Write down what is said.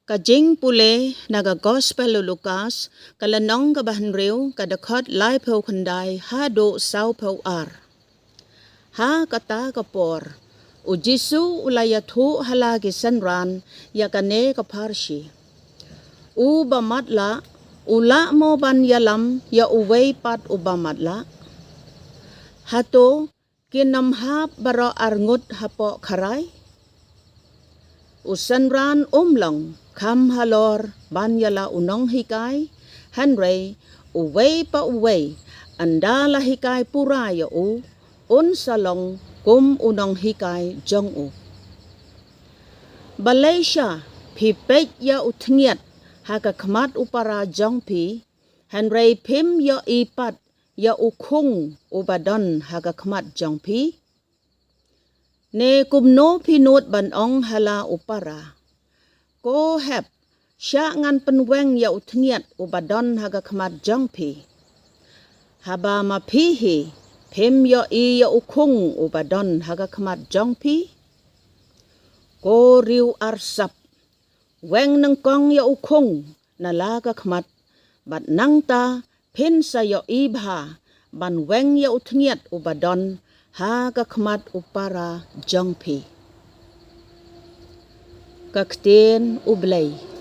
Kajing pule naga gospel Lukas kalanong kabahanriw kadakot lai pau kanday hado saw pau ar. Ha kata kapor, u Jisu ulayathu halagi sanran yakane kaparshi. U bamatla, ula mo ban yalam ya uway pat ubamatla. Hato kinamhap baro arngut hapo karay. Usanran umlong kam halor ban yala unong hikay, hanray uway pa uway, andala hikay puraya unsalong kum unong hikay jong u. Balay siya, pipet ya utngiat, hakakmat upara jong pi, hanray pim ya ipat, ya ukung ubadon hakakmat jong pi. Ne kumno pinut banong hala upara. Ko hep, siya ngan penweng ya utngiat ubadon hakakmat jong pi. Haba mapihi, pim ya iya ukung ubadon hakakmat jong pi. Ko riu arsap, weng nyngkong ya ukung nalagakmat, bat nangta pinsa ya ibha, ban weng ya utngiat ubadon hakakmat upara jong pi. Ktien U Blei.